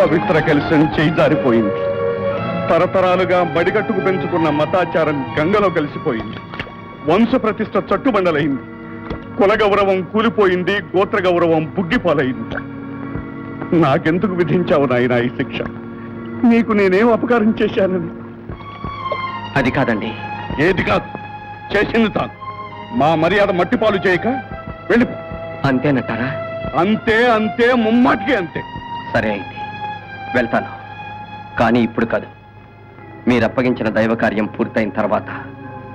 పవిత్ర కలిసి చేయి జారిపోయింది. తరతరాలుగా బడిగట్టుకు పెంచుకున్న మతాచారం గంగలో కలిసిపోయింది. వంశ ప్రతిష్ట చట్టుబండలైంది. కుల గౌరవం కూలిపోయింది. గోత్ర గౌరవం బుగ్గిపాలైంది. నాకెందుకు విధించావు నాయనా ఈ శిక్ష? నీకు నేనేం అపకారం చేశానని? అది కాదండి. ఏది కాదు, చేసింది తాను. మా మర్యాద మట్టిపాలు చేయక వెళ్ళిపో. అంతేనంటారా? అంతే, అంతే, ముమ్మాటికి అంతే. సరే అయితే వెళ్తాను. కానీ ఇప్పుడు కాదు. మీరు అప్పగించిన దైవ కార్యం పూర్తయిన తర్వాత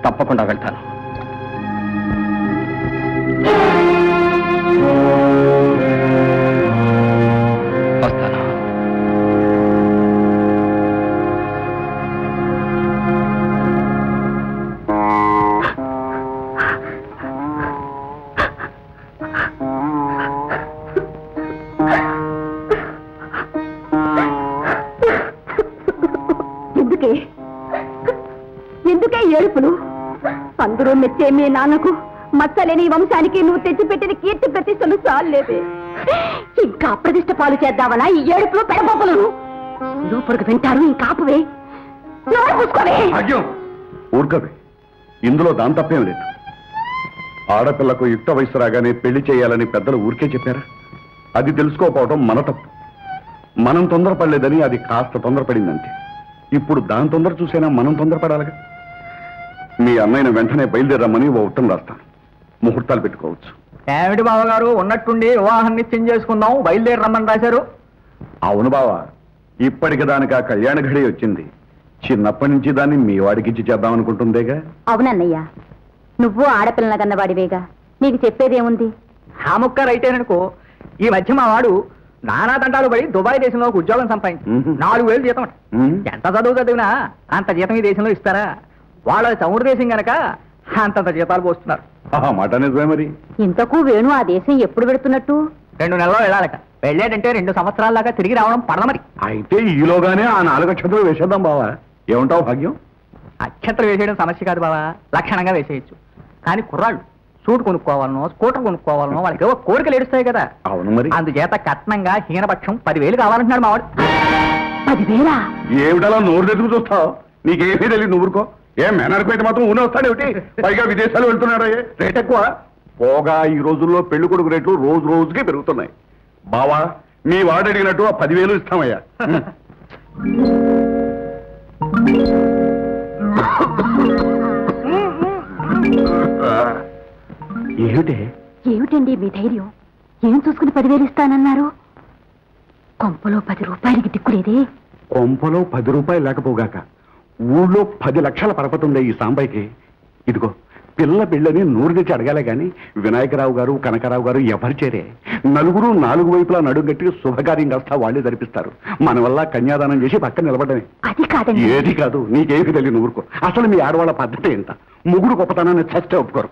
తప్పకుండా వెళ్తాను. వస్తాను. ఎందుకే ఏడుపులు? అందరూ మెచ్చే మీ నాన్నకు మచ్చలేని వంశానికి నువ్వు తెచ్చిపెట్టిన కీర్తి ప్రతిష్టలు చాలేదే. ఇంకా అప్రతిష్ట పాలు చేద్దామనా ఈ ఏడుపులు పెడబోపులు? లోపలికి వింటారు. ఇంకా ఆపువే, ఊరుకవే. ఇందులో దాని తప్పేం లేదు. ఆడపిల్లకు యుక్త వయసు రాగానే పెళ్లి చేయాలని పెద్దలు ఊరికే చెప్పారా? అది తెలుసుకోకపోవడం మన తప్పు. మనం తొందరపడలేదని అది కాస్త తొందరపడిందంతే. ఇప్పుడు దాని తొందర చూసైనా మనం తొందరపడాలిగా. మీ అన్నయ్యను వెంటనే బయలుదేరమ్మని ఓ ఉత్తరం రాస్తాను. ముహూర్తాలు పెట్టుకోవచ్చు. ఏమిటి బావగారు, ఉన్నట్టుండి వివాహం నిశ్చయం చేసుకుందాం బయలుదేరి రమ్మని రాశారు? అవును బావా, ఇప్పటికి దానికి ఆ కళ్యాణ ఘడి వచ్చింది. చిన్నప్పటి నుంచి దాన్ని మీ వాడికి ఇచ్చి చేద్దామనుకుంటుందేగా. అవునన్నయ్య, నువ్వు ఆడపిల్లల కన్నవాడివేగా, నీకు చెప్పేదేముంది? ఆ ముక్క రైతేననుకో. ఈ మధ్య మా వాడు నానా తంటాలు పడి దుబాయ్ దేశంలో ఒక ఉద్యోగం సంపాదించి 4,000 జీతం. ఎంత చదువు చదివినా అంత జీతం ఈ దేశంలో ఇస్తారా? వాళ్ళ చమురు దేశం గనక అంతంత జీతాలు పోస్తున్నారు. మాట నిజమే. మరి ఇంతకు వేణు ఆ దేశం ఎప్పుడు పెడుతున్నట్టు? 2 నెలల్లో వెళ్ళాలట. వెళ్ళాడంటే 2 సంవత్సరాల దాకా తిరిగి రావడం పడదు. మరి అయితే ఈలోగానే ఆ 4 అక్షంతలు వేసేద్దాం బావా. ఏమంటావు భాగ్యం? అక్షంతలు వేసేయడం సమస్య కాదు బావా, లక్షణంగా వేసేయచ్చు. కానీ కుర్రాళ్ళు సూట్ కొనుక్కోవాలనో స్కూటర్ కొనుక్కోవాలనో వాళ్ళకి ఏవో కోరికలు ఏడుస్తాయి కదా. అవును మరి. అందుచేత కట్నంగా హీనపక్షం 10,000 కావాలంటున్నాడు మావాడు. 10,000? ఏమిటలా నోరు తెచ్చుకు చూస్తావు? నీకేమీ తెలియదు, నువ్వురుకో. ఏం మేనర్కు అయితే మాత్రం ఊనే వస్తాడేమిటి? పైగా విదేశాలు వెళ్తున్నాడు. రేట్ ఎక్కువ. పోగా ఈ రోజుల్లో పెళ్లి కొడుకు రేట్లు రోజు రోజుకే పెరుగుతున్నాయి. బావా, మీ వాడు అడిగినట్టు ఆ 10,000 ఇస్తామయ్యా. ఏమిటండి మీ ధైర్యం? ఏం చూసుకుని 10,000 ఇస్తానన్నారు? కొంపలో 10 రూపాయలకి దిక్కులేదే. కొంపలో 10 రూపాయలు లేకపోగాక ఊళ్ళో 10 లక్షల పరపతుండే ఈ సాంబాయికి. ఇదిగో పిల్ల పిల్లని నూరు తెచ్చి అడగాలే గాని వినాయకరావు గారు కనకరావు గారు ఎవరు చేరే? నలుగురు 4 వైపులా నడుగట్టి శుభకార్యం కాస్తా వాళ్ళే జరిపిస్తారు. మన వల్ల కన్యాదానం చేసి పక్కన నిలబడమే. అది కాదండి. ఏది కాదు, నీకేమి తెలియదు. ఊరుకో. అసలు మీ ఆడవాళ్ళ పద్ధతి ఎంత? ముగ్గురు గొప్పతనాన్ని చస్తే ఒప్పుకోరు.